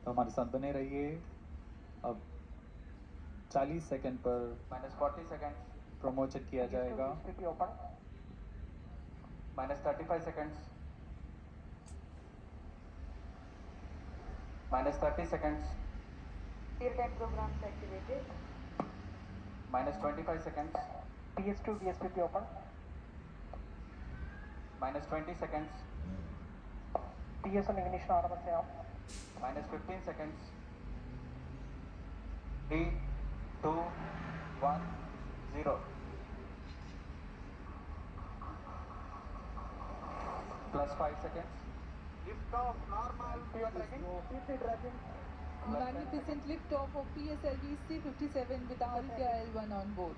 तो हमारे साथ बने रहिए। अब 40 सेकंड पर -40 seconds. प्रमोशन किया जाएगा। VSP open. -35 seconds. -30 seconds. Real time programs activated. -25 seconds. PS2 VSP open. -20 seconds. TSM ignition automatically off. -15 seconds. 3, 2, 1, 0. +5 seconds. Lift off normal. PC tracking. Magnificent liftoff of PSLV C-57 with Aditya L1 on board.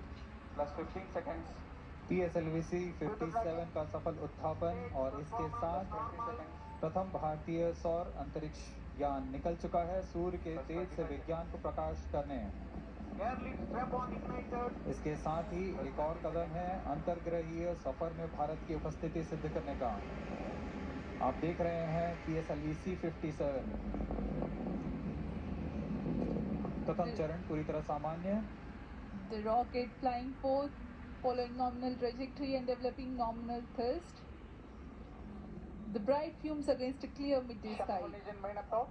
+15 seconds. PSLV C-57 का सफल उत्थापन और इसके साथ 20 seconds. प्रथम भारतीय सौर अंतरिक्ष यान निकल चुका है सूर्य के तेज से विज्ञान को प्रकाश करने। Airlift strap-on ignited. इसके साथ ही एक और कदम है अंतर्ग्रहीय सफर में भारत की उपस्थिति सिद्ध करने का। आप देख रहे हैं PSLV C-57 प्रथम चरण पूरी तरह सामान्य। The rocket flying forth, following nominal trajectory and developing nominal thrust. The bright fumes against a clear midday sky. Engine main up top.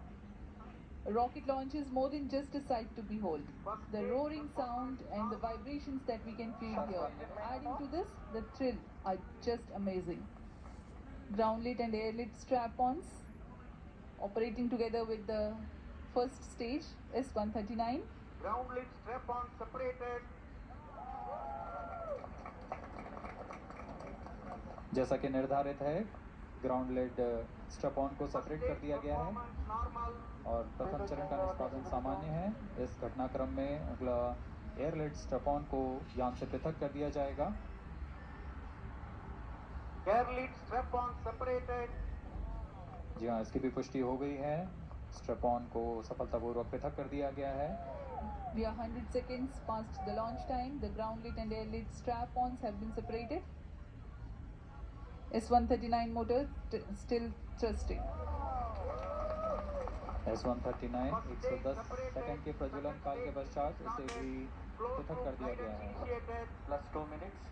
A rocket launch is more than just a sight to behold. The roaring sound and the vibrations that we can feel here, adding to this, the thrill, are just amazing. Ground-lit and air-lit strap-ons operating together with the first stage, S-139. Ground lit strap-on separated. जैसा कि निर्धारित है ground lead strap-on को separate कर दिया गया है Normal. और प्रथम चरण का निष्पादन सामान्य है। इस घटनाक्रम में अगला एयर लेड स्ट्रैप-ऑन को यान से पृथक कर दिया जाएगा। Airlift strap-on separated. जी हाँ, इसकी भी पुष्टि हो गई है। स्ट्रैप-ऑन को सफलतापूर्वक पृथक कर दिया गया है। We are 100 seconds past the launch time. The ground-lit and air-lit strap-ons have been separated. S-139 motor still thrusting. S-139 110 second के प्रज्वलन काल के पश्चात इसे भी पृथक कर दिया गया है। +2 minutes.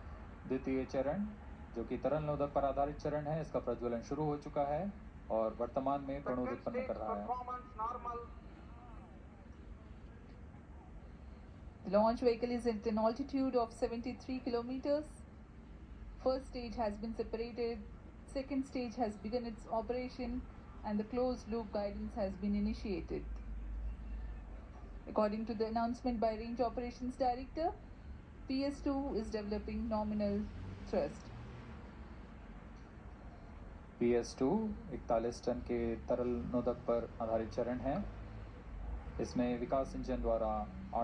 द्वितीय चरण जो कि तरल नोदक पर आधारित चरण है, इसका प्रज्वलन शुरू हो चुका है और वर्तमान में प्रणोद उत्पन्न कर रहा है। Performance normal. The launch vehicle is at an altitude of 73 kilometers. First stage has been separated, second stage has begun its operation, and the closed loop guidance has been initiated. According to the announcement by Range Operations Director, PS2 is developing nominal thrust. PS2 41 ton के तरल नोदक पर आधारित चरण है। इसमें विकास engine द्वारा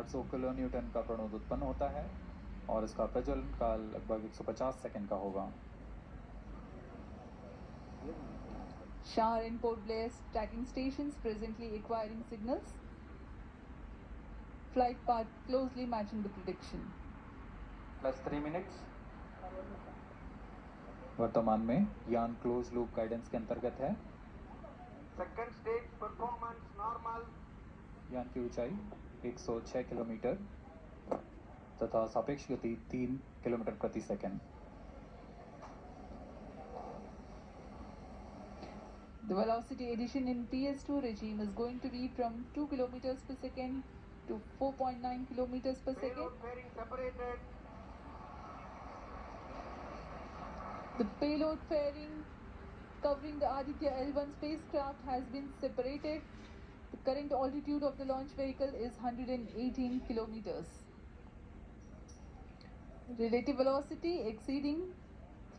800 kilo Newton का प्रणोद उत्पन्न होता है और इसका प्रज्वलन काल लगभग 150 सेकंड का होगा। Shah and Port Blair tracking stations presently acquiring signals. Flight path closely matching the prediction. +3 minutes. वर्तमान में यान क्लोज लूप गाइडेंस के अंतर्गत है। Second stage performance normal. यान की ऊंचाई 106 किलोमीटर तथा सापेक्ष गति 3 किलोमीटर प्रति second. The velocity addition in PS2 regime is going to be from 2 kilometers per second to 4.9 kilometers per Payload second. fairing separated. The payload fairing covering the Aditya L1 spacecraft has been separated. The current altitude of the launch vehicle is 118 kilometers. Relative velocity exceeding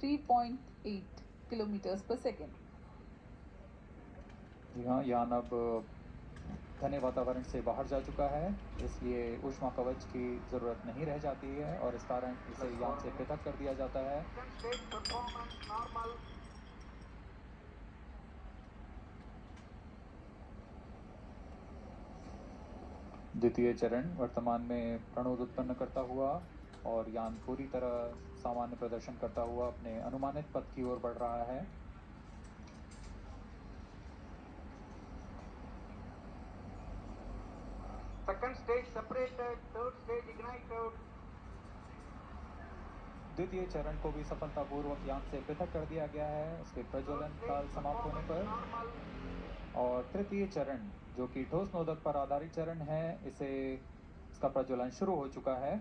3.8 kilometers per second. जी हाँ, यान अब घने वातावरण से बाहर जा चुका है, इसलिए ऊष्मा कवच की ज़रूरत नहीं रह जाती है और इस कारण इसे यान से पृथक कर दिया जाता है। Second stage performance normal. द्वितीय चरण वर्तमान में प्रणोद उत्पन्न करता हुआ और यान पूरी तरह सामान्य प्रदर्शन करता हुआ अपने अनुमानित पथ की ओर बढ़ रहा है। Second stage separated, third stage ignited. द्वितीय चरण को भी सफलतापूर्वक यान से पृथक कर दिया गया है उसके प्रज्वलन काल समाप्त होने पर। Normal. और तृतीय चरण जो कि ठोस नोदक पर आधारित चरण है इसका प्रज्वलन शुरू हो चुका है।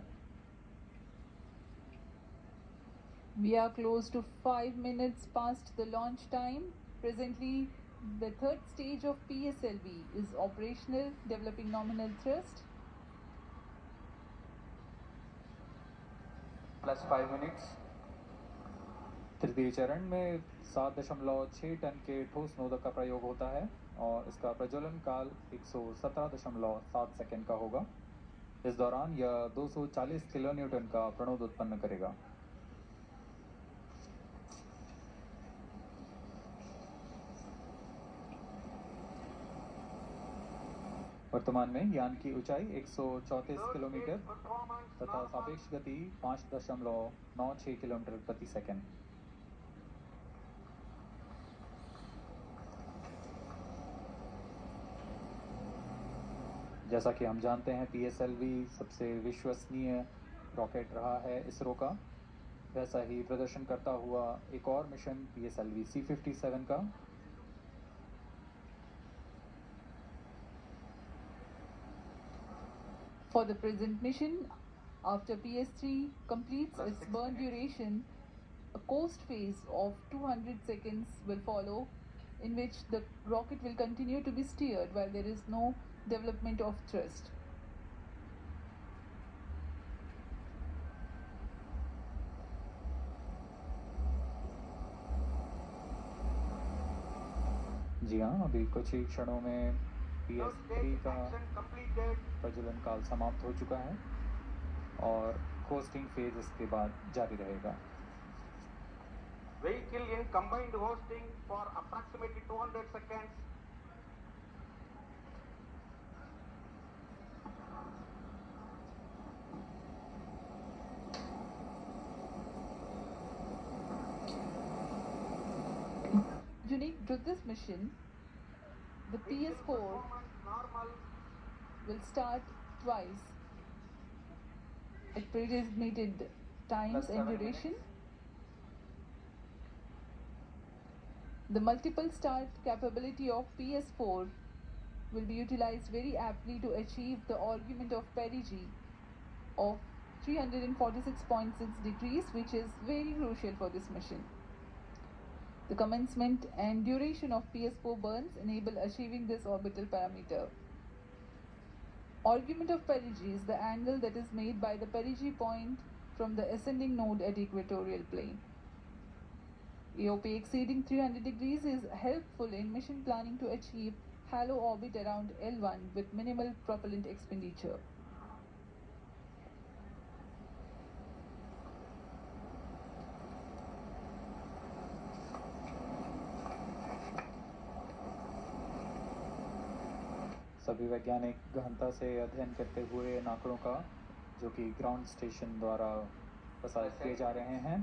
We are close to 5 minutes past the launch time. Presently, the third stage of PSLV is operational, developing nominal thrust. Plus 5 minutes. तृतीय चरण में 7.6 टन के ठोस नोदक का प्रयोग होता है और इसका प्रज्वलन काल 117.7 सेकंड का होगा। इस दौरान यह 240 किलो न्यूटन का प्रणोद उत्पन्न करेगा। वर्तमान में यान की ऊंचाई 134 किलोमीटर तथा सापेक्ष गति 5.96 किलोमीटर प्रति सेकंड। जैसा कि हम जानते हैं PSLV सबसे विश्वसनीय रॉकेट रहा है इसरो का। वैसा ही प्रदर्शन करता हुआ एक और मिशन PSLV C-57 का। For the present mission, after PS3 completes its burn duration, a coast phase of 200 seconds will follow, in which the rocket will continue to be steered while there is no development of thrust. जी हाँ, अभी कुछ ही क्षणों में PS3 का प्रज्वलन काल समाप्त हो चुका है और होस्टिंग फेज इसके बाद जारी रहेगा। Vehicle in combined hosting for approximately 200 seconds. Unique to this mission, the PS4 Performance normal. will start twice at predesignated times Plus and 7 duration. minutes. The multiple start capability of PS4 will be utilized very aptly to achieve the argument of perigee of 346.6 degrees, which is very crucial for this mission. The commencement and duration of PS4 burns enable achieving this orbital parameter. Argument of perigee is the angle that is made by the perigee point from the ascending node at equatorial plane. AOP exceeding 300 degrees is helpful in mission planning to achieve halo orbit around L1 with minimal propellant expenditure. सभी वैज्ञानिक गहनता से अध्ययन करते हुए इन आंकड़ों का जो कि ग्राउंड स्टेशन द्वारा प्रसारित किए जा रहे हैं